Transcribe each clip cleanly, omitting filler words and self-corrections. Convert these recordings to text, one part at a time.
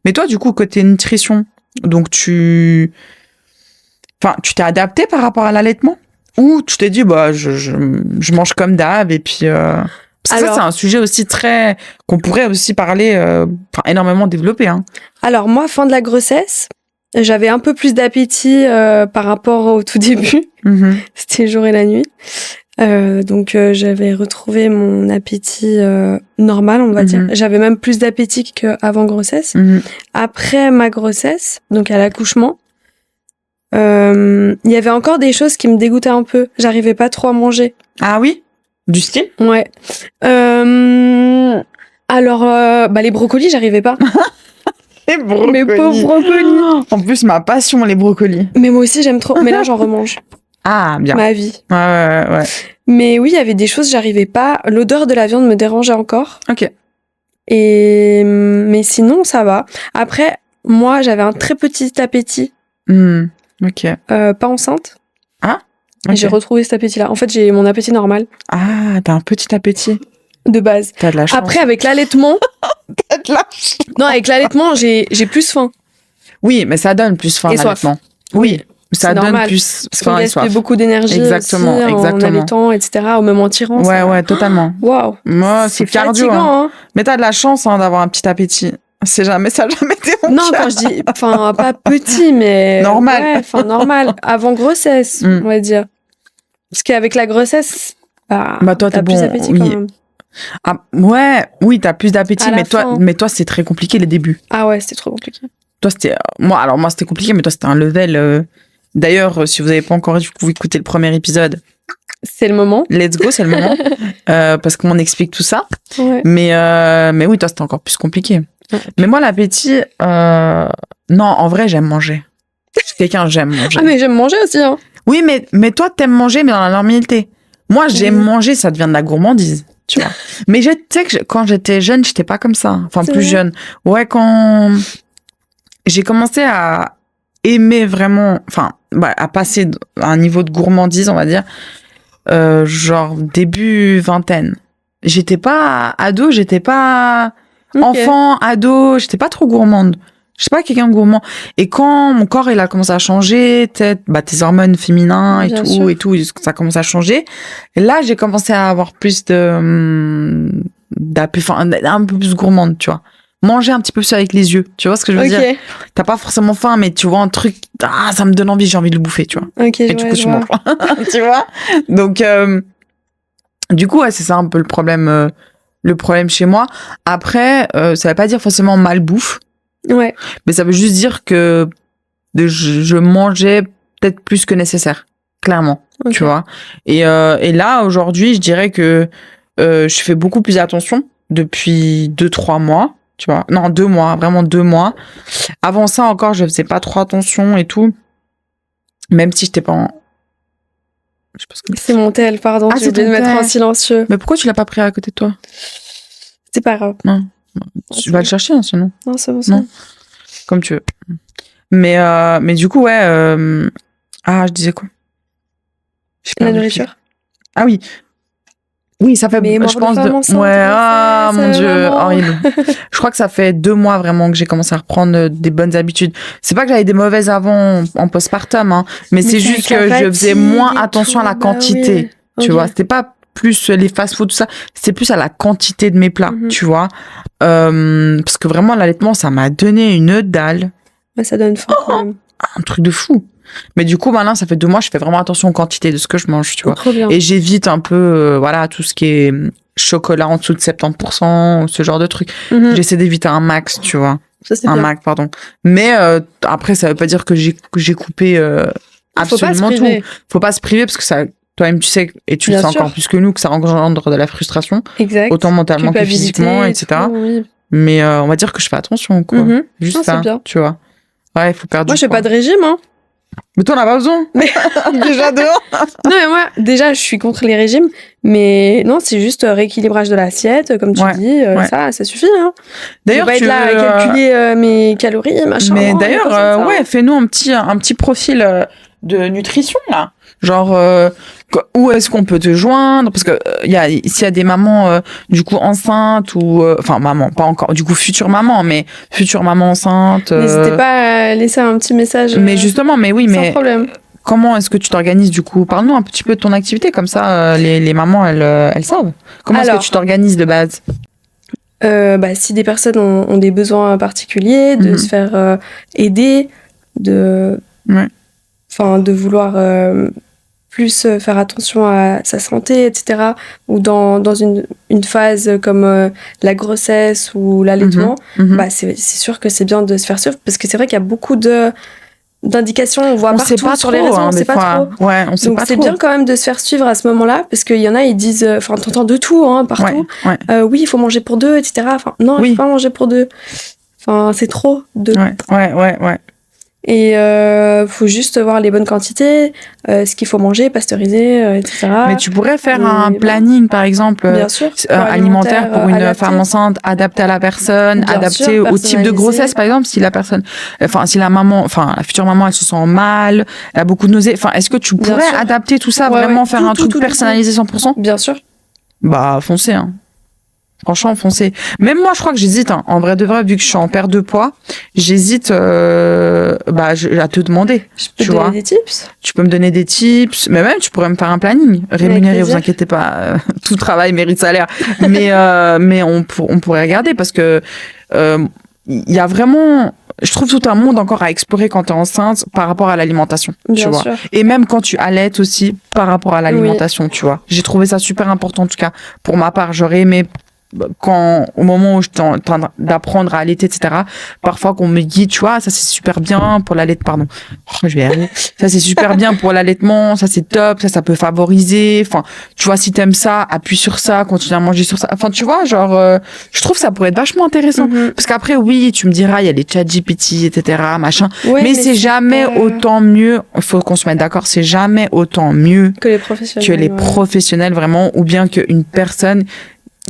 Mais toi, du coup, côté nutrition, donc tu t'es adapté par rapport à l'allaitement? Ou tu t'es dit, bah, je mange comme d'hab, et puis, parce que ça, c'est un sujet aussi qu'on pourrait aussi parler, énormément développer, hein. Alors, moi, fin de la grossesse, j'avais un peu plus d'appétit, par rapport au tout début. C'était le jour et la nuit. Donc, j'avais retrouvé mon appétit, normal, on va dire. J'avais même plus d'appétit qu'avant grossesse. Après ma grossesse, donc à l'accouchement, il y avait encore des choses qui me dégoûtaient un peu. J'arrivais pas trop à manger. Ah oui? Du style? Ouais. Alors, les brocolis, j'arrivais pas. Les brocolis. Mes pauvres brocolis. En plus, ma passion, les brocolis. Mais moi aussi, j'aime trop. Mais là, j'en remange. Ah, bien. Ma vie. Ouais. Mais oui, il y avait des choses, j'arrivais pas. L'odeur de la viande me dérangeait encore. Ok. Mais sinon, ça va. Après, moi, j'avais un très petit appétit. Ok. Pas enceinte. Ah, okay. Et j'ai retrouvé cet appétit-là. En fait, j'ai mon appétit normal. Ah, t'as un petit appétit. De base. T'as de la chance. Après, avec l'allaitement. T'as de la chance. Non, avec l'allaitement, j'ai plus faim. Oui, mais ça donne plus faim, l'allaitement. Oui. Ça donne normal. plus faim et soif. Beaucoup d'énergie. Exactement. En allaitant, etc. Au même en tirant. Ouais, totalement. Waouh. Moi, c'est cardio. Fatigant, hein. Mais t'as de la chance, d'avoir un petit appétit. Ça a jamais été mon Non, cas. quand je dis, pas petit, mais normal. Ouais, normal. Avant grossesse, on va dire. Parce qu'avec la grossesse, toi, t'as plus d'appétit quand même. Ah, ouais, oui, t'as plus d'appétit, mais toi, c'est très compliqué les débuts. Ah ouais, c'était trop compliqué. Toi, c'était, moi, c'était compliqué, mais toi, c'était un level. D'ailleurs, si vous n'avez pas encore écouté le premier épisode, c'est le moment. Let's go, c'est le moment, parce qu'on explique tout ça. Ouais. Mais oui, toi, c'était encore plus compliqué. Ouais. Mais moi, l'appétit, non, en vrai, j'aime manger. Je suis quelqu'un, j'aime manger. Ah, mais j'aime manger aussi, hein. Oui, mais toi, t'aimes manger, mais dans la normalité. Moi, j'aime manger, ça devient de la gourmandise, tu vois. Mais tu sais que quand j'étais jeune, j'étais pas comme ça. Enfin, plus jeune. Ouais, quand j'ai commencé à aimer vraiment, à passer à un niveau de gourmandise, on va dire, genre début vingtaine. J'étais pas ado, j'étais pas enfant, ado, j'étais pas trop gourmande. Je sais pas, quelqu'un de gourmand. Et quand mon corps, il a commencé à changer, tes hormones féminins et tout, ça a commencé à changer. Et là, j'ai commencé à avoir plus un peu plus gourmande, tu vois. Manger un petit peu plus avec les yeux, tu vois ce que je veux dire? T'as pas forcément faim, mais tu vois un truc, ça me donne envie, j'ai envie de le bouffer, tu vois. Et du coup, tu manges. Tu vois? Donc, du coup, ouais, c'est ça un peu le problème chez moi. Après, ça veut pas dire forcément malbouffe. Ouais. Mais ça veut juste dire que je mangeais peut-être plus que nécessaire, clairement, tu vois. Et là, aujourd'hui, je dirais que je fais beaucoup plus attention depuis 2-3 mois, tu vois. Non, 2 mois, vraiment 2 mois. Avant ça encore, je faisais pas trop attention et tout. Même si j'étais pas en... Je sais pas ce que... C'est mon tel, pardon, j'ai oublié de mettre en silencieux. Mais pourquoi tu l'as pas pris à côté de toi? C'est pas grave. Non. Tu vas le chercher, hein, sinon. Non, c'est bon. Non. Comme tu veux. Mais du coup, ouais. Je disais quoi? La nourriture. Ah oui. Oui, ça fait. Je pense. Mon Dieu, horrible. Je crois que ça fait 2 mois vraiment que j'ai commencé à reprendre des bonnes habitudes. C'est pas que j'avais des mauvaises avant en postpartum, hein, mais c'est juste que je faisais moins attention à la quantité. Tu vois, c'était pas plus les fast-food, tout ça, c'est plus à la quantité de mes plats, tu vois. Parce que vraiment, l'allaitement, ça m'a donné une dalle. Ouais, ça donne faim quand même. Un truc de fou. Mais du coup, maintenant, ça fait 2 mois, je fais vraiment attention aux quantités de ce que je mange, tu vois. Trop bien. Et j'évite un peu, tout ce qui est chocolat en dessous de 70%, ce genre de truc. J'essaie d'éviter un max, tu vois. Ça, c'est bien. Max, pardon. Mais après, ça veut pas dire que j'ai coupé absolument tout. Faut pas se priver parce que ça... Toi-même, tu sais, et tu le sais encore plus que nous, que ça engendre de la frustration. Exact. Autant mentalement que physiquement, etc. Oui. Mais on va dire que je fais attention, quoi. Juste ça, bien. Tu vois. Ouais, il faut perdre du poids. Moi, je fais pas de régime, hein. Mais toi, on n'a pas besoin. Déjà dehors. Non, mais moi, déjà, je suis contre les régimes. Mais non, c'est juste rééquilibrage de l'assiette, comme tu dis. Ça suffit, hein. D'ailleurs, tu vas être là à calculer mes calories, machin. Mais d'ailleurs, fais-nous un petit profil de nutrition, là. Genre, où est-ce qu'on peut te joindre? Parce que s'il y a des mamans du coup enceintes ou enfin maman, pas encore, du coup future maman enceinte. N'hésitez pas à laisser un petit message. Mais justement, mais oui, sans problème. Comment est-ce que tu t'organises du coup? Parle-nous un petit peu de ton activité, comme ça les mamans elles savent. Comment est-ce que tu t'organises de base? Si des personnes ont des besoins particuliers, de se faire aider, de vouloir plus faire attention à sa santé, etc. Ou dans une phase comme la grossesse ou l'allaitement, c'est sûr que c'est bien de se faire suivre, parce que c'est vrai qu'il y a beaucoup d'indications, on voit partout sur les réseaux, on sait pas trop. Ouais, on sait donc pas c'est trop. bien quand même de se faire suivre à ce moment-là, parce qu'il y en a, ils disent, enfin t'entends de tout partout. Oui, il faut manger pour 2, etc. Enfin non, il faut pas manger pour 2. Enfin c'est trop de. Ouais. Et faut juste voir les bonnes quantités, ce qu'il faut manger, pasteuriser, etc. Mais tu pourrais faire un planning, par exemple, bien sûr, alimentaire pour une femme enceinte, adapté à la personne, bien adapté sûr, au type de grossesse, par exemple, si la future maman, elle se sent mal, elle a beaucoup de nausées. Enfin, est-ce que tu pourrais adapter tout ça, vraiment faire un truc personnalisé 100%? Bien sûr. Bah, foncez, hein. Franchement, foncez. Même moi, je crois que j'hésite, hein. En vrai de vrai, vu que je suis en perte de poids, j'hésite à te demander. Je peux te donner des tips. Tu peux me donner des tips, mais même tu pourrais me faire un planning rémunéré. Vous inquiétez pas, tout travail mérite salaire. Mais on pourrait regarder, parce que il y a vraiment, je trouve, tout un monde encore à explorer quand tu es enceinte par rapport à l'alimentation, tu vois. Et même quand tu allaites aussi par rapport à l'alimentation, tu vois. J'ai trouvé ça super important, en tout cas pour ma part. J'aurais aimé, au moment où je suis en train d'apprendre à allaiter, etc., parfois qu'on me dit, tu vois, ça c'est super bien pour l'allaitement, pardon, je vais y arriver, ça c'est super bien pour l'allaitement, ça c'est top, ça peut favoriser, enfin, tu vois, si t'aimes ça, appuie sur ça, continue à manger sur ça, enfin, tu vois, genre, je trouve que ça pourrait être vachement intéressant, parce qu'après, oui, tu me diras, il y a les ChatGPT, etc., machin, mais c'est jamais autant mieux, il faut qu'on se mette d'accord, c'est jamais autant mieux que les professionnels, professionnels, vraiment, ou bien qu'une personne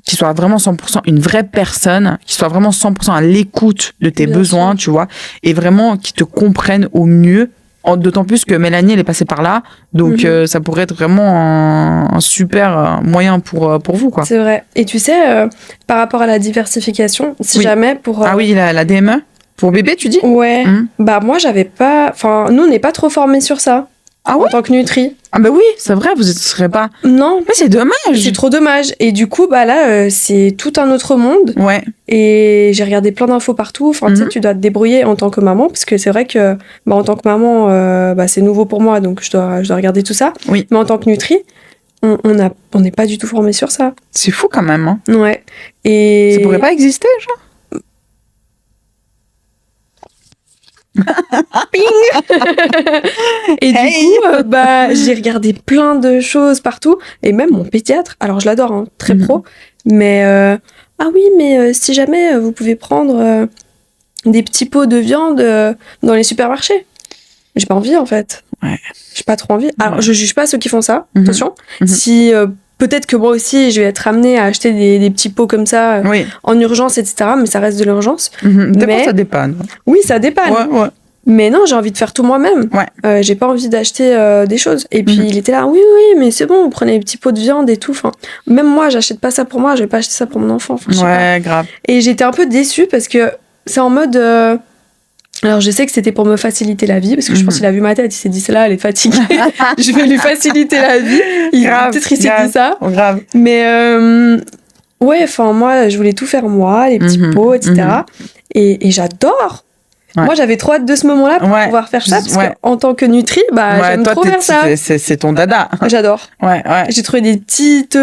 qui soit vraiment 100% une vraie personne, qui soit vraiment 100% à l'écoute de tes besoins, tu vois, et vraiment qui te comprenne au mieux, d'autant plus que Mélanie, elle est passée par là, donc ça pourrait être vraiment un super moyen pour vous, quoi. C'est vrai. Et tu sais, par rapport à la diversification, si jamais pour... Ah oui, la DME pour bébé, tu dis? Ouais. Bah moi, j'avais pas... Enfin, nous, on n'est pas trop formés sur ça. Ah ouais? En tant que nutri. Ah bah oui, c'est vrai, vous ne serez pas... Non. Mais c'est dommage. C'est trop dommage. Et du coup, bah là, c'est tout un autre monde. Ouais. Et j'ai regardé plein d'infos partout. Enfin, tu sais, tu dois te débrouiller en tant que maman, parce que c'est vrai que, en tant que maman, c'est nouveau pour moi, donc je dois regarder tout ça. Oui. Mais en tant que nutri, on n'est pas du tout formé sur ça. C'est fou quand même, hein. Ouais. Et... Ça pourrait pas exister, genre? Et du coup, j'ai regardé plein de choses partout, et même mon pédiatre, alors je l'adore, hein, très pro, mais si jamais vous pouvez prendre des petits pots de viande dans les supermarchés. J'ai pas envie, en fait. Ouais. J'ai pas trop envie. Alors, je juge pas ceux qui font ça, attention. Si peut-être que moi aussi, je vais être amenée à acheter des petits pots comme ça en urgence, etc., mais ça reste de l'urgence. Des fois, ça dépanne. Oui, ça dépanne. Ouais. Mais non, j'ai envie de faire tout moi-même. Ouais. J'ai pas envie d'acheter des choses. Et puis il était là, oui, mais c'est bon, vous prenez les petits pots de viande et tout. Enfin, même moi, j'achète pas ça pour moi, je vais pas acheter ça pour mon enfant. Enfin, grave. Et j'étais un peu déçue parce que c'est en mode. Alors je sais que c'était pour me faciliter la vie, parce que je pense qu'il a vu ma tête, il s'est dit, celle-là, elle est fatiguée, je vais lui faciliter la vie. Peut-être il s'est dit ça. Grave. Mais ouais, enfin moi, je voulais tout faire moi, les petits pots, etc. Et j'adore. Ouais. Moi, j'avais trop hâte de ce moment-là pour pouvoir faire ça, parce qu'en tant que nutri, j'aime trop faire ça. C'est ton dada. J'adore. Ouais. J'ai trouvé des petites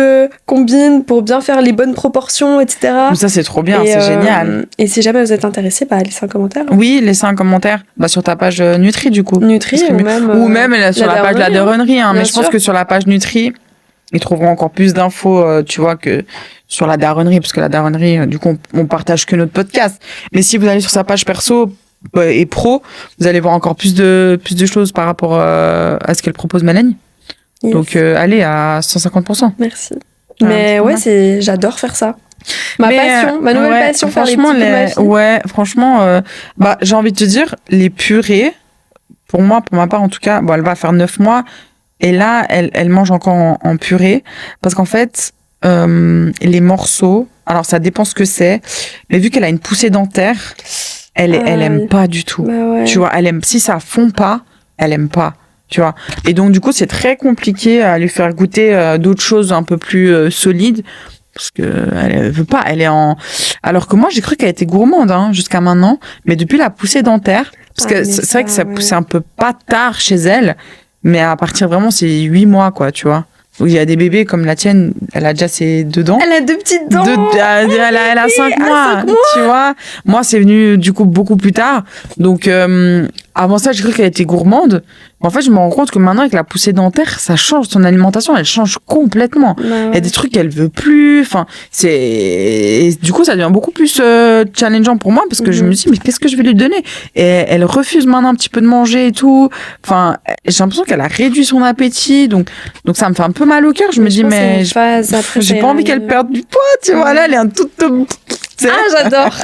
combines pour bien faire les bonnes proportions, etc. Mais ça, c'est trop bien, c'est génial. Et si jamais vous êtes intéressés, laissez un commentaire. Oui, laissez un commentaire sur ta page Nutri, du coup. Nutri, ou même sur la page de la daronnerie. Mais je pense que sur la page Nutri, ils trouveront encore plus d'infos, tu vois, que sur la daronnerie, parce que la daronnerie, du coup, on partage que notre podcast. Mais si vous allez sur sa page perso et pro, vous allez voir encore plus de choses par rapport à ce qu'elle propose, Mélanie. Yes. Donc allez à 150%. Merci. Mais j'adore faire ça. Ma nouvelle passion, faire les petits franchement, j'ai envie de te dire, les purées, pour ma part en tout cas, elle va faire 9 mois. Et là, elle mange encore en purée. Parce qu'en fait, les morceaux, alors ça dépend ce que c'est, mais vu qu'elle a une poussée dentaire, elle aime pas du tout. Bah ouais. Tu vois, elle aime, si ça fond pas, elle aime pas. Tu vois. Et donc, du coup, c'est très compliqué à lui faire goûter d'autres choses un peu plus solides. Parce que elle veut pas, elle est en. Alors que moi, j'ai cru qu'elle était gourmande jusqu'à maintenant, mais depuis la poussée dentaire, parce que c'est vrai que ça poussait un peu pas tard chez elle, mais à partir vraiment, c'est 8 mois, quoi, tu vois. Il y a des bébés comme la tienne, elle a déjà ses 2 dents. Elle a 2 petites dents. Elle a 5 mois, tu vois. Moi, c'est venu du coup beaucoup plus tard. Donc, avant ça, j'ai cru qu'elle était gourmande. En fait, je me rends compte que maintenant, avec la poussée dentaire, ça change son alimentation. Elle change complètement. Bah ouais. Il y a des trucs qu'elle veut plus. Enfin, et du coup, ça devient beaucoup plus challengeant pour moi parce que je me dis, mais qu'est-ce que je vais lui donner? Et elle refuse maintenant un petit peu de manger et tout. Enfin, j'ai l'impression qu'elle a réduit son appétit. Donc ça me fait un peu mal au cœur. Je me dis, mais j'ai pas envie qu'elle perde du poids, tu vois. Là, elle est un toute. Ah, j'adore.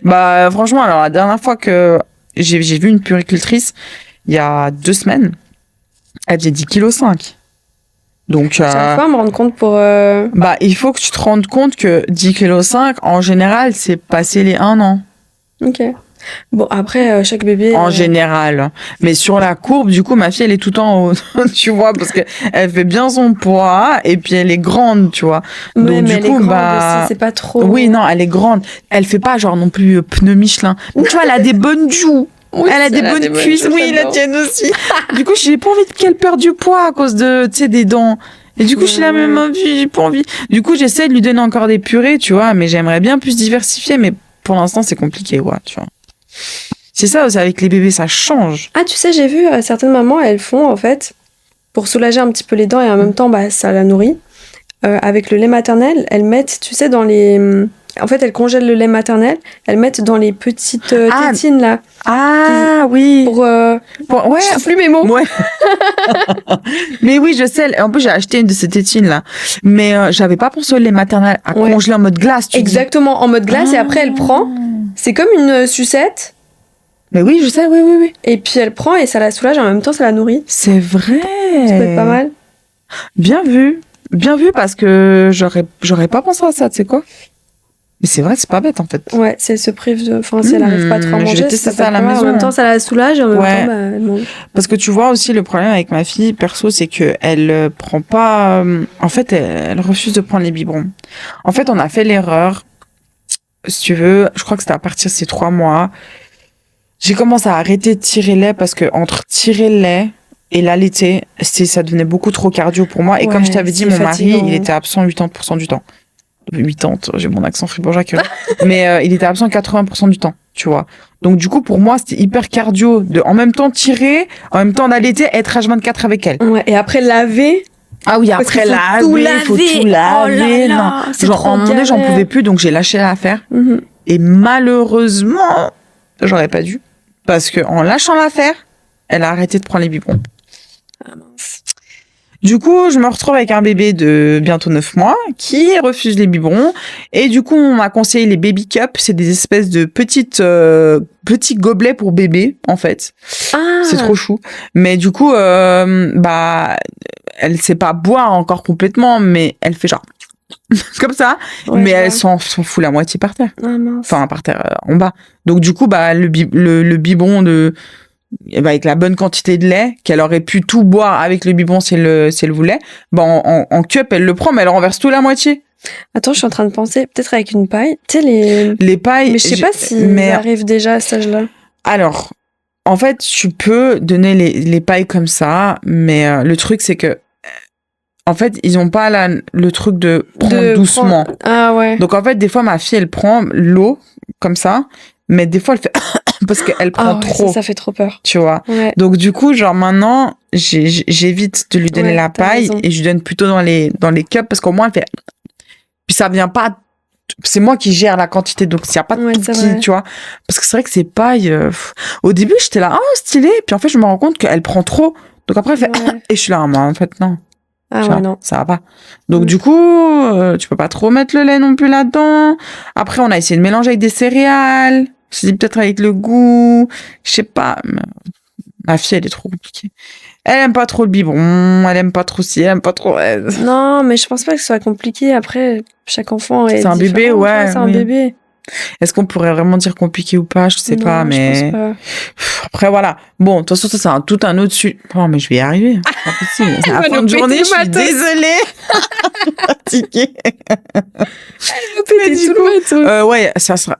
Bah, franchement, alors, la dernière fois que j'ai vu une puéricultrice, il y a 2 semaines, elle faisait 10,5 kg. Donc, Chaque fois, me rendre compte pour. Bah, il faut que tu te rendes compte que 10,5 kg, en général, c'est passé les 1 an. Ok. Bon, après, chaque bébé. En général. Mais sur la courbe, du coup, ma fille, elle est tout en haut. Tu vois, parce que elle fait bien son poids et puis elle est grande, tu vois. Ouais, donc, mais du elle coup, est grande bah. aussi, c'est pas trop. Oui, non, elle est grande. Elle fait pas genre non plus pneu Michelin. Mais tu vois, elle a des bonnes joues. Oui, elle a des bonnes cuisses. Oui, la tienne aussi. Du coup, j'ai pas envie qu'elle perde du poids à cause de, tu sais, des dents. Et du coup, je suis la même envie, j'ai pas envie. Du coup, j'essaie de lui donner encore des purées, tu vois, mais j'aimerais bien plus diversifier, mais pour l'instant, c'est compliqué, ouais, tu vois. C'est ça aussi, avec les bébés, ça change. Ah, tu sais, j'ai vu certaines mamans, elles font, en fait, pour soulager un petit peu les dents et en même temps, bah, ça la nourrit. Avec le lait maternel, elles mettent, tu sais, dans les. En fait, elles congèlent le lait maternel, elles mettent dans les petites tétines, là. Ah, oui. Pour ouais. Je sais plus mes mots. Ouais. Mais oui, je sais. En plus, j'ai acheté une de ces tétines-là. Mais j'avais pas pensé au lait maternel à congeler en mode glace, tu Exactement, en mode glace. Et après, elle prend. C'est comme une sucette. Mais oui, je sais, oui. Et puis, elle prend et ça la soulage, en même temps, ça la nourrit. C'est vrai. Ça peut être pas mal. Bien vu, parce que j'aurais pas pensé à ça, tu sais quoi. Mais c'est vrai, c'est pas bête en fait. Ouais, si elle se prive de. Enfin, si elle arrive pas trop à manger, c'est ça à la maison. En même temps, ça la soulage et en même temps, bah, elle mange. Parce que tu vois aussi, le problème avec ma fille, perso, c'est que elle prend pas. En fait, elle refuse de prendre les biberons. En fait, on a fait l'erreur. Si tu veux, je crois que c'était à partir de ces 3 mois. J'ai commencé à arrêter de tirer le lait parce que entre tirer le lait et l'allaiter, ça devenait beaucoup trop cardio pour moi. Et comme je t'avais dit, mon mari, il était absent 80% du temps. 80, j'ai mon accent fribourgeois. Mais il était absent 80% du temps, tu vois. Donc du coup, pour moi, c'était hyper cardio de en même temps tirer, en même temps d'allaiter, être H24 avec elle. Ouais, et après laver. Ah oui, après laver, il faut tout laver. Oh là là, non. Genre, en moment donné, j'en pouvais plus, donc j'ai lâché l'affaire. Et malheureusement, j'aurais pas dû. Parce que en lâchant l'affaire, elle a arrêté de prendre les biberons. Ah mince. Du coup, je me retrouve avec un bébé de bientôt 9 mois qui refuse les biberons. Et du coup, on m'a conseillé les baby cups. C'est des espèces de petits gobelets pour bébé, en fait. Ah. C'est trop chou. Mais du coup, bah, elle sait pas boire encore complètement, mais elle fait genre comme ça. Ouais, mais elle s'en fout la moitié par terre. Ah mince. Enfin, par terre, en bas. Donc du coup, bah, le biberon avec la bonne quantité de lait, qu'elle aurait pu tout boire avec le biberon si elle voulait, bah, en cup, elle le prend, mais elle renverse tout la moitié. Attends, je suis en train de penser, peut-être avec une paille. Tu sais, les pailles. Mais je sais pas si ça arrive déjà à cet âge-là. Alors, en fait, tu peux donner les pailles comme ça, mais le truc, c'est que en fait, ils ont pas le truc de prendre doucement. Ah ouais. Donc en fait, des fois, ma fille, elle prend l'eau comme ça, mais des fois, elle fait parce qu'elle prend trop. Ça fait trop peur. Tu vois. Ouais. Donc du coup, genre maintenant, j'évite de lui donner la paille et je lui donne plutôt dans les cups parce qu'au moins, elle fait. Puis ça vient pas. C'est moi qui gère la quantité, donc s'il n'y a pas de tout petit, tu vois. Parce que c'est vrai que ces pailles. Au début, j'étais là, oh stylé. Puis en fait, je me rends compte qu'elle prend trop. Donc après, elle fait. Et je suis là, moi, en fait, non. Ah ouais, non. Ça va pas. Donc du coup, tu peux pas trop mettre le lait non plus là-dedans. Après, on a essayé de mélanger avec des céréales. Je dis peut-être avec le goût. Je sais pas. Ma fille, elle est trop compliquée. Elle aime pas trop le biberon, elle aime pas trop ci, elle aime pas trop... Non, mais je pense pas que ce soit compliqué. Après, chaque enfant est C'est un différent, bébé, ouais. C'est un oui. bébé. Est-ce qu'on pourrait vraiment dire compliqué ou pas? Je sais Non, pas, mais... je pense pas. Après, voilà. Bon, de toute façon, ça, c'est tout un autre sujet. Oh, mais je vais y arriver. C'est pas possible. C'est la va fin nous de journée, péter je suis le matos. désolée. Fatiguée. Péter du tout coup, le matos. ouais,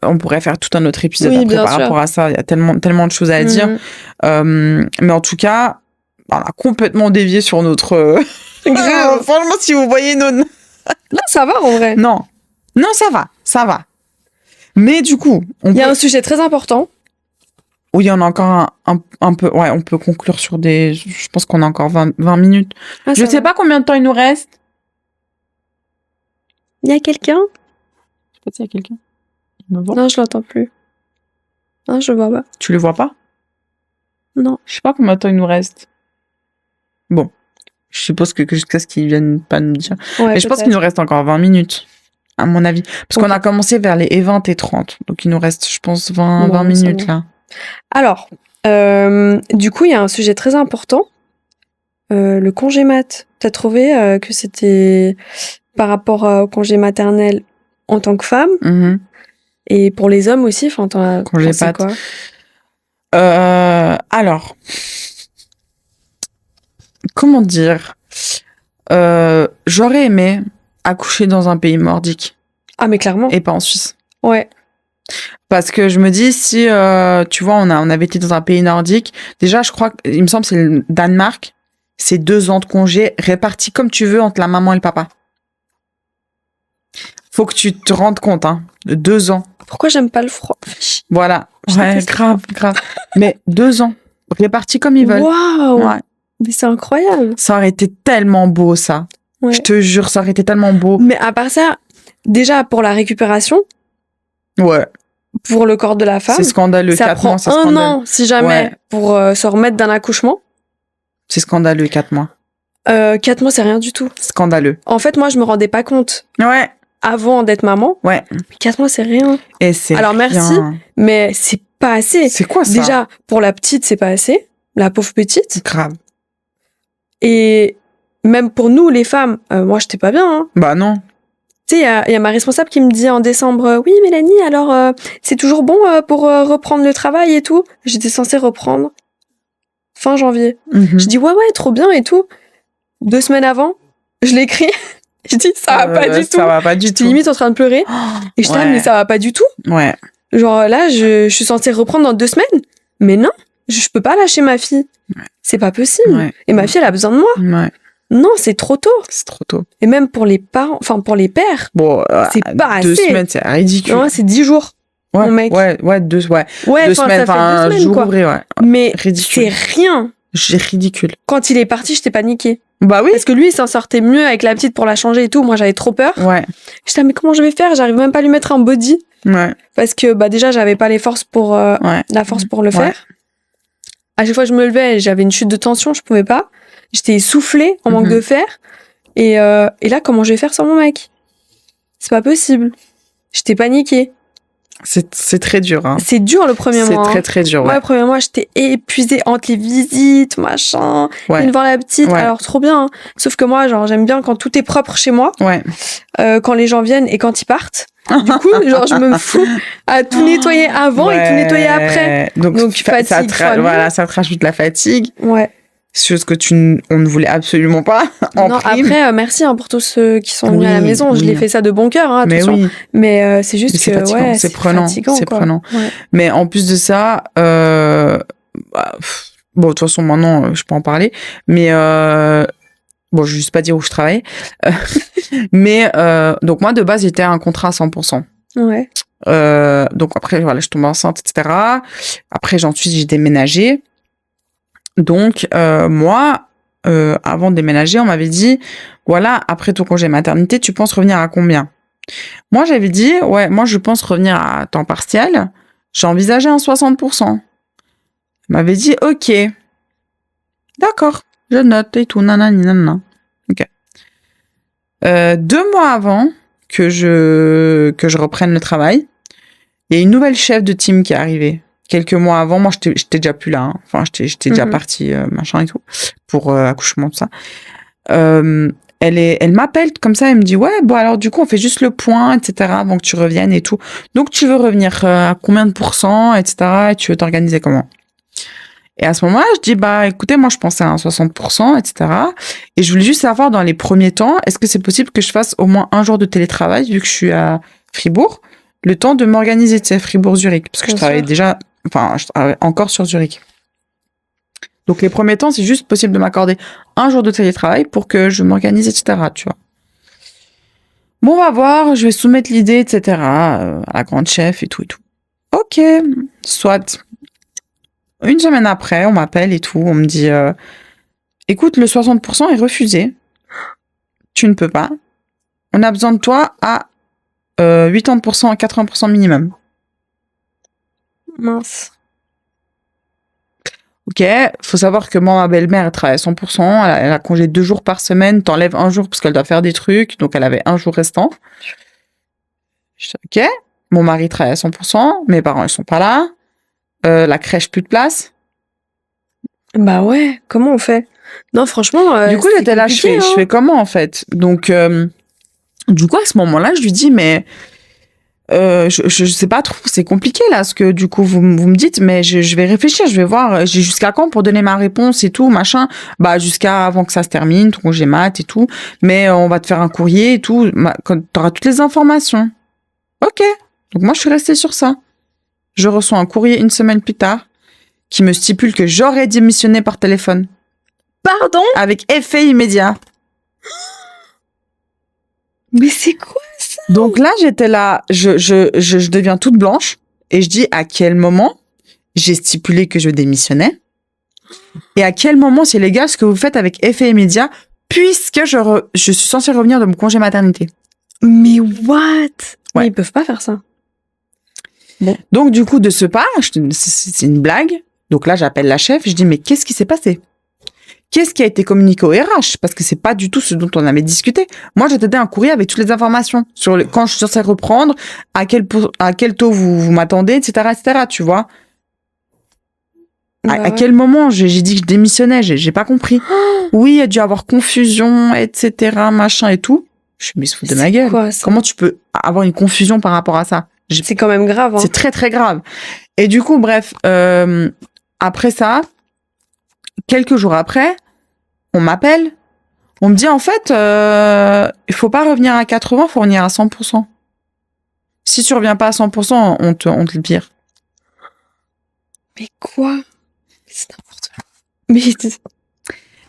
on pourrait faire tout un autre épisode Oui, après bien par sûr. rapport à ça. Il y a tellement de choses à dire. Mais en tout cas, on a complètement dévié sur notre... Grave. Franchement, si vous voyez nos... Non, ça va en vrai. Non, ça va. Mais du coup, Il y a un sujet très important. oui, il y en a encore un peu. Ouais, on peut conclure sur des... Je pense qu'on a encore 20 minutes. Ah, Je ça sais va. pas combien de temps il nous reste. Il y a quelqu'un? Je sais pas s'il y a quelqu'un. Il me voit. Non, je l'entends plus. Non, je vois pas. Tu le vois pas? Non. Je sais pas combien de temps il nous reste. Bon. Je suppose que jusqu'à ce qu'ils viennent pas nous dire. Ouais, Mais je pense qu'il nous reste encore 20 minutes, à mon avis. Parce qu'on a commencé vers les 20 et 30. Donc il nous reste, je pense, 20 Bon, minutes là. Alors, du coup, il y a un sujet très important. Le congé mat. T'as trouvé que c'était par rapport au congé maternel en tant que femme Mhm. et pour les hommes aussi. Enfin, t'en as Congé pensé mat. quoi? Alors, comment dire? J'aurais aimé accoucher dans un pays nordique Ah, mais clairement. et pas en Suisse. Ouais. Parce que je me dis, si, tu vois, on avait été dans un pays nordique, déjà, je crois, il me semble, c'est le Danemark, c'est 2 ans de congé répartis comme tu veux entre la maman et le papa. Faut que tu te rendes compte, hein, de 2 ans. Pourquoi j'aime pas le froid? Voilà. Je Ouais, déteste grave. Mais 2 ans, répartis comme ils veulent. Waouh! Ouais. Mais c'est incroyable. Ça aurait été tellement beau, ça. Ouais. Je te jure, ça aurait été tellement beau. Mais à part ça, déjà pour la récupération, Ouais. pour le corps de la femme, C'est scandaleux. ça 4 prend mois, c'est un scandaleux. an, si jamais, Ouais. pour se remettre d'un accouchement. C'est scandaleux, 4 mois. 4 mois, c'est rien du tout. Scandaleux. En fait, moi, je me rendais pas compte Ouais. avant d'être maman. Ouais. 4 mois, c'est rien. Et c'est Alors, merci. rien. Mais c'est pas assez. C'est quoi ça? Déjà, pour la petite, c'est pas assez. La pauvre petite. Grave. Et même pour nous, les femmes, moi, j'étais pas bien. Hein. Bah non. Tu sais, il y a ma responsable qui me dit en décembre, oui, Mélanie, alors, c'est toujours bon pour reprendre le travail et tout. J'étais censée reprendre fin janvier. Mhm. Je dis, ouais, trop bien et tout. 2 semaines avant, je l'écris. Je dis, ça va pas du tout. Ça va pas du J'étais tout. limite en train de pleurer. Et je dis, ouais. mais ça va pas du tout. Ouais. Genre là, je suis censée reprendre dans 2 semaines. Mais non, je peux pas lâcher ma fille. Ouais. C'est pas possible. Ouais. Et ma fille, elle a besoin de moi. Ouais. Non, c'est trop tôt. C'est trop tôt. Et même pour les parents, enfin pour les pères, Bon, c'est pas 2 assez. semaines, c'est ridicule. Non, c'est 10 jours. ouais, mon mec. ouais, 2 Ouais, 2 enfin, semaines, ça fait enfin, 2 semaines, jour quoi. ouvré, ouais. Mais Ridicule. c'est rien. C'est ridicule. Quand il est parti, j'étais paniquée. Bah oui. Parce que lui, il s'en sortait mieux avec la petite pour la changer et tout. Moi, j'avais trop peur. Ouais. J'étais, mais comment je vais faire? J'arrive même pas à lui mettre un body. Ouais. Parce que, bah, déjà, j'avais pas les forces pour, Ouais. la force pour le Ouais. faire. À chaque fois que je me levais, j'avais une chute de tension, je pouvais pas. J'étais essoufflée en manque Mhm. de fer. Et là, comment je vais faire sans mon mec? C'est pas possible. J'étais paniquée. C'est très dur, hein. C'est dur le premier C'est mois. très, hein. très dur, Moi, ouais. le premier mois, j'étais épuisée entre les visites, machin, Ouais. une voir la petite. Ouais. Alors, trop bien. Hein. Sauf que moi, genre, j'aime bien quand tout est propre chez moi, Ouais. quand les gens viennent et quand ils partent. Du coup, genre, je me fous à tout nettoyer avant et tout nettoyer après. Donc ça fatigue te fois mille. voilà, ça te rajoute la fatigue. Ouais. Chose que on ne voulait absolument pas en Non, prime. après, merci hein, pour tous ceux qui sont venus à la Oui, maison. Je oui. l'ai fait ça de bon cœur, hein, Mais attention. oui, Mais c'est juste Mais c'est que, fatigant, ouais, c'est prenant, fatigant, c'est quoi. prenant. Ouais. mais en plus de ça, bon, de toute façon, maintenant, je peux en parler. Mais bon, je vais juste pas dire où je travaille. Mais donc moi, de base, j'étais à un contrat à 100%. Ouais. Donc après, voilà, je tombe enceinte, etc. Après, ensuite, j'ai déménagé. Donc moi, avant de déménager, on m'avait dit, voilà, après ton congé maternité, tu penses revenir à combien? Moi, j'avais dit, ouais, moi, je pense revenir à temps partiel. J'ai envisagé un 60%. Il m'avait dit, ok, d'accord, je note et tout, nanani, nanana. Ok. 2 mois avant que je reprenne le travail, il y a une nouvelle chef de team qui est arrivée, quelques mois avant, moi, j'étais déjà plus là. Hein. Enfin, j'étais déjà partie, machin et tout, pour accouchement, tout ça. Elle m'appelle comme ça, elle me dit, ouais, bon, alors, du coup, on fait juste le point, etc., avant que tu reviennes et tout. Donc, tu veux revenir à combien de pourcents, etc., et tu veux t'organiser comment? Et à ce moment-là, je dis, bah, écoutez, moi, je pensais à un 60%, etc. Et je voulais juste savoir, dans les premiers temps, est-ce que c'est possible que je fasse au moins un jour de télétravail, vu que je suis à Fribourg, le temps de m'organiser, tu sais, Fribourg-Zurich, parce que je travaillais déjà, enfin, je travaillais encore sur Zurich. Donc, les premiers temps, c'est juste possible de m'accorder un jour de télétravail pour que je m'organise, etc., tu vois. Bon, on va voir, je vais soumettre l'idée, etc., à la grande chef et tout et tout. Ok, soit. Une semaine après, on m'appelle et tout, on me dit écoute, le 60% est refusé. Tu ne peux pas. On a besoin de toi à 80% à 80% minimum. Mince. Ok, faut savoir que moi, ma belle-mère, elle travaille à 100%, elle a congé 2 jours par semaine, t'enlèves un jour parce qu'elle doit faire des trucs, donc elle avait un jour restant. Je dis, ok, mon mari travaille à 100%, mes parents, ils sont pas là, la crèche, plus de place. Bah ouais, comment on fait? Non, franchement, Du coup, j'étais là, je hein. fais comment, en fait? Donc, du coup, à ce moment-là, je lui dis, mais je sais pas trop, c'est compliqué là, ce que du coup vous me dites, mais je vais réfléchir, je vais voir, j'ai jusqu'à quand pour donner ma réponse et tout, machin. Bah jusqu'à avant que ça se termine, ton congé mat et tout. Mais on va te faire un courrier et tout, quand t'auras toutes les informations. Ok. Donc moi je suis restée sur ça. Je reçois un courrier une semaine plus tard qui me stipule que j'aurais démissionné par téléphone. Pardon? Avec effet immédiat. Mais c'est quoi ça? Donc là, j'étais là, je deviens toute blanche et je dis à quel moment j'ai stipulé que je démissionnais et à quel moment c'est légal ce que vous faites avec effet immédiat puisque je suis censée revenir de mon congé maternité. Mais what? Ouais. Mais ils peuvent pas faire ça. Bon. Donc du coup, de ce pas, c'est une blague. Donc là, j'appelle la chef, je dis mais qu'est-ce qui s'est passé? Qu'est-ce qui a été communiqué au RH? Parce que c'est pas du tout ce dont on avait discuté. Moi, j'ai donné un courrier avec toutes les informations sur quand je suis censée reprendre, à quel taux vous m'attendez, etc., tu vois. À quel moment j'ai dit que je démissionnais? J'ai pas compris. Oui, il y a dû avoir confusion, etc., machin et tout. Je me suis foutu de ma gueule. Quoi, ça? Comment tu peux avoir une confusion par rapport à ça? C'est quand même grave, hein. C'est très, très grave. Et du coup, bref, après ça, quelques jours après, on m'appelle. On me dit, en fait, il faut pas revenir à 80, faut revenir à 100%. Si tu reviens pas à 100%, on te le vire. Mais quoi? C'est n'importe quoi. Mais...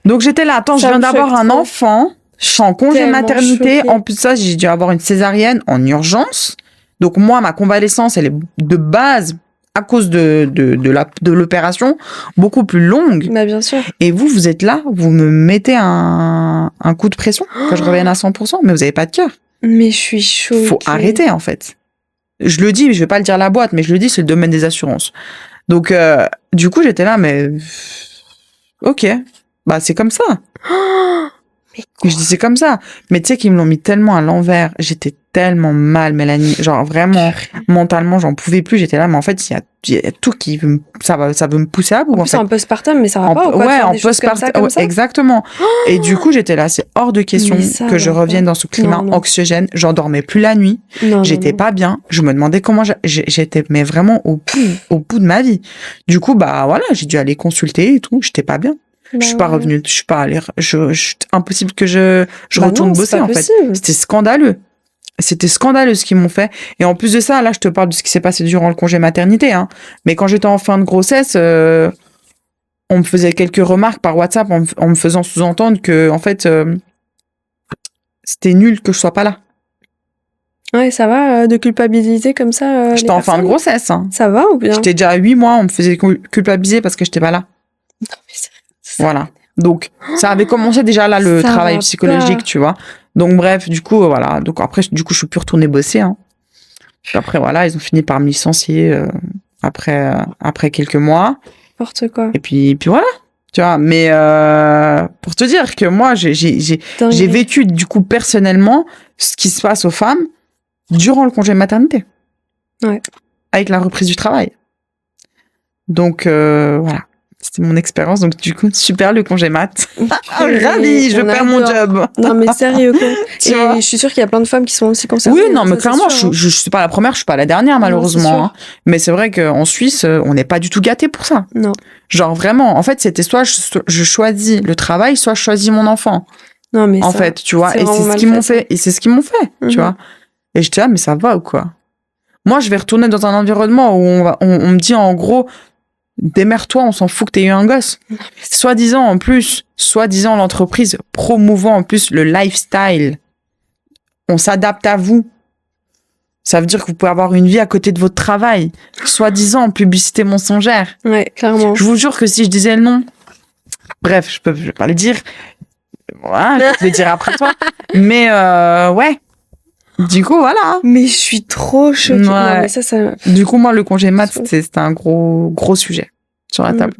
Donc, j'étais là, attends, je viens d'avoir un enfant. Je suis en congé maternité. Choquée. En plus de ça, j'ai dû avoir une césarienne en urgence. Donc, moi, ma convalescence, elle est de base, à cause de l'opération, beaucoup plus longue. Bah, bien sûr. Et vous êtes là, vous me mettez un coup de pression que je revienne à 100%, mais vous avez pas de cœur. Mais je suis choquée. Faut arrêter, en fait. Je le dis, je vais pas le dire à la boîte, mais je le dis, c'est le domaine des assurances. Donc, du coup, j'étais là, mais... Ok, bah c'est comme ça. Mais quoi? Je dis c'est comme ça. Mais tu sais qu'ils me l'ont mis tellement à l'envers. J'étais tellement mal, Mélanie. Genre vraiment, mentalement, j'en pouvais plus. J'étais là, mais en fait, il y a tout qui veut ça veut me pousser à bout. En plus, en postpartum, mais ça va pas ou quoi? Ouais, en postpartum, exactement. Et du coup, j'étais là, c'est hors de question que je revienne dans ce climat anxiogène. J'en dormais plus la nuit. J'étais pas bien. Je me demandais comment j'étais, mais vraiment au bout de ma vie. Du coup, bah voilà, j'ai dû aller consulter et tout. J'étais pas bien. Je suis pas revenue, je suis pas allée, impossible que je retourne bosser, en fait. C'était scandaleux. C'était scandaleux ce qu'ils m'ont fait. Et en plus de ça, là, je te parle de ce qui s'est passé durant le congé maternité, hein. Mais quand j'étais en fin de grossesse, on me faisait quelques remarques par WhatsApp en me faisant sous-entendre que, en fait, c'était nul que je sois pas là. Ouais, ça va, de culpabiliser comme ça. J'étais en fin de grossesse, hein. Ça va ou bien? J'étais déjà à 8 mois, on me faisait culpabiliser parce que j'étais pas là. Non, mais c'est... Voilà. Donc, ça avait commencé déjà là, le travail psychologique, tu vois. Donc, bref, du coup, voilà. Donc, après, du coup, je suis plus retournée bosser, hein. Puis après, voilà, ils ont fini par me licencier, après quelques mois. N'importe quoi. Et puis voilà. Tu vois, mais, pour te dire que moi, j'ai vécu, du coup, personnellement, ce qui se passe aux femmes durant le congé maternité. Ouais. Avec la reprise du travail. Donc, voilà. C'était mon expérience. Donc, du coup, super le congé mat. Ravie, je perds mon job. Non, mais sérieux, quoi. Tu vois, je suis sûre qu'il y a plein de femmes qui sont aussi concernées. oui, non, mais ça, clairement, c'est sûr, je suis pas la première, je suis pas la dernière, malheureusement. sûr. Hein. Mais c'est vrai qu'en Suisse, on n'est pas du tout gâté pour ça. Non. Genre, vraiment, en fait, c'était soit je choisis le travail, soit je choisis mon enfant. Non, mais En ça, fait, tu vois. c'est Et c'est vraiment ce qu'ils mal m'ont fait, fait. Et c'est ce qu'ils m'ont fait, tu Mhm. vois. Et j'étais là, mais ça va ou quoi? Moi, je vais retourner dans un environnement où on me dit en gros, démerde-toi, on s'en fout que t'aies eu un gosse. Soi-disant, en plus, l'entreprise promouvant en plus le lifestyle. On s'adapte à vous. Ça veut dire que vous pouvez avoir une vie à côté de votre travail. Soi-disant, publicité mensongère. Ouais, clairement. Je vous jure que si je disais le nom, bref, je vais pas le dire. Voilà, je vais le dire après toi. Mais ouais. Du coup, voilà. Mais je suis trop choquée. Ouais. Non, mais ça... Du coup, moi, le congé mat, c'était un gros sujet sur la table.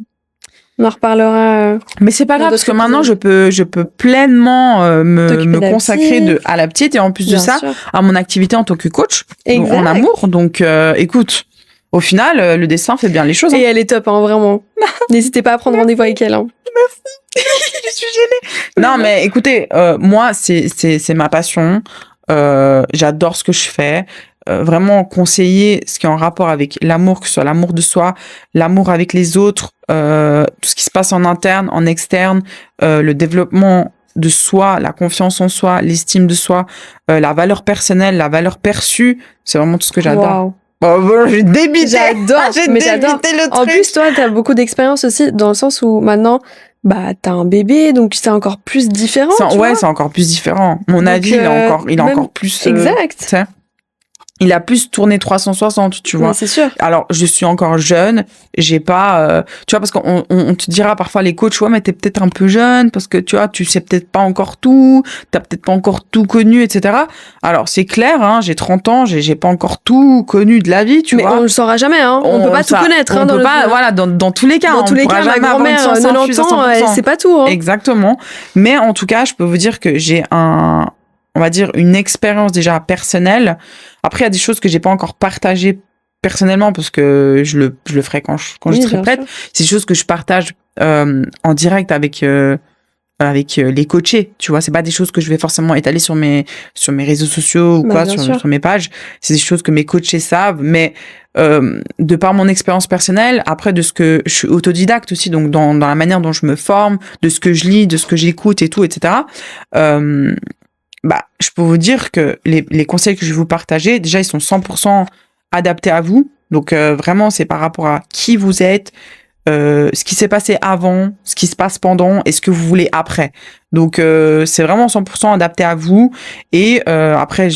On en reparlera. Mais c'est pas grave, parce que maintenant, je peux pleinement me consacrer à la petite et en plus de ça, à mon activité en tant que coach en amour. Donc, écoute, au final, le destin fait bien les choses. Hein. Et elle est top, hein, vraiment. N'hésitez pas à prendre rendez-vous avec elle. Hein. Merci. Je suis gênée. Non, mais écoutez, moi, c'est ma passion. J'adore ce que je fais. Vraiment conseiller ce qui est en rapport avec l'amour, que ce soit l'amour de soi, l'amour avec les autres, tout ce qui se passe en interne, en externe, le développement de soi, la confiance en soi, l'estime de soi, la valeur personnelle, la valeur perçue, c'est vraiment tout ce que j'adore. Wow. Oh, bon, j'ai débité. J'adore, mais j'adore. Le truc. En plus, toi, t'as beaucoup d'expérience aussi, dans le sens où maintenant, bah, t'as un bébé, donc c'est encore plus différent. Ouais, c'est encore plus différent. Mon avis, il est encore plus. Exact. Il a plus tourné 360, tu vois. Ouais, c'est sûr. Alors, je suis encore jeune, j'ai pas, tu vois, parce qu'on te dira parfois les coachs, ouais, mais t'es peut-être un peu jeune, parce que tu vois, tu sais peut-être pas encore tout, t'as peut-être pas encore tout connu, etc. Alors, c'est clair, hein, j'ai 30 ans, j'ai pas encore tout connu de la vie, tu vois. Mais on le saura jamais, hein. On peut pas tout connaître, hein, on peut pas, voilà, dans tous les cas. Dans tous les cas, ma grand-mère, 90 ans, elle sait pas tout, hein. Exactement. Mais en tout cas, je peux vous dire que j'ai on va dire, une expérience déjà personnelle. Après, il y a des choses que j'ai pas encore partagées personnellement parce que je le ferai quand je serai prête. C'est des choses que je partage en direct avec les coachés, tu vois. C'est pas des choses que je vais forcément étaler sur mes réseaux sociaux ou quoi, sur mes pages. C'est des choses que mes coachés savent, mais de par mon expérience personnelle, après de ce que je suis autodidacte aussi, donc dans la manière dont je me forme, de ce que je lis, de ce que j'écoute et tout, etc. Bah, je peux vous dire que les conseils que je vais vous partager, déjà, ils sont 100% adaptés à vous. Donc, vraiment, c'est par rapport à qui vous êtes, ce qui s'est passé avant, ce qui se passe pendant et ce que vous voulez après. Donc, c'est vraiment 100% adapté à vous. Et après,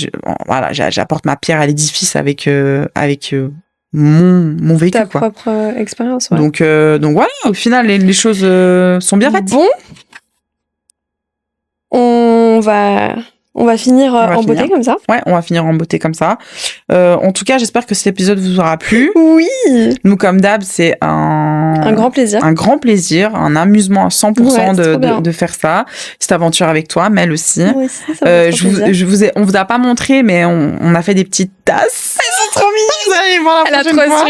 voilà, j'apporte ma pierre à l'édifice avec mon vécu. Ta propre expérience, ouais. Donc voilà, au final, les choses sont bien faites. Bon, on va finir en beauté comme ça. Ouais, on va finir en beauté comme ça. En tout cas, j'espère que cet épisode vous aura plu. Oui. Nous, comme d'hab, c'est un grand plaisir. Un grand plaisir, un amusement à 100% de faire ça. Cette aventure avec toi, Mel aussi. Moi aussi, ça me fait on vous a pas montré, mais on a fait des petites tasses. Elles sont trop mignonnes. Vous allez voir la prochaine fois.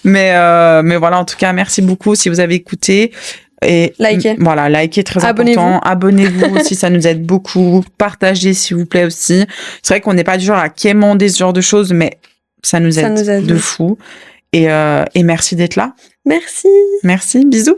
Mais voilà, en tout cas, merci beaucoup si vous avez écouté. Et likez, très important. Abonnez-vous aussi, ça nous aide beaucoup. Partagez, s'il vous plaît, aussi. C'est vrai qu'on n'est pas du genre à quémander ce genre de choses, mais ça nous aide de fou. Et merci d'être là. Merci. Merci, bisous.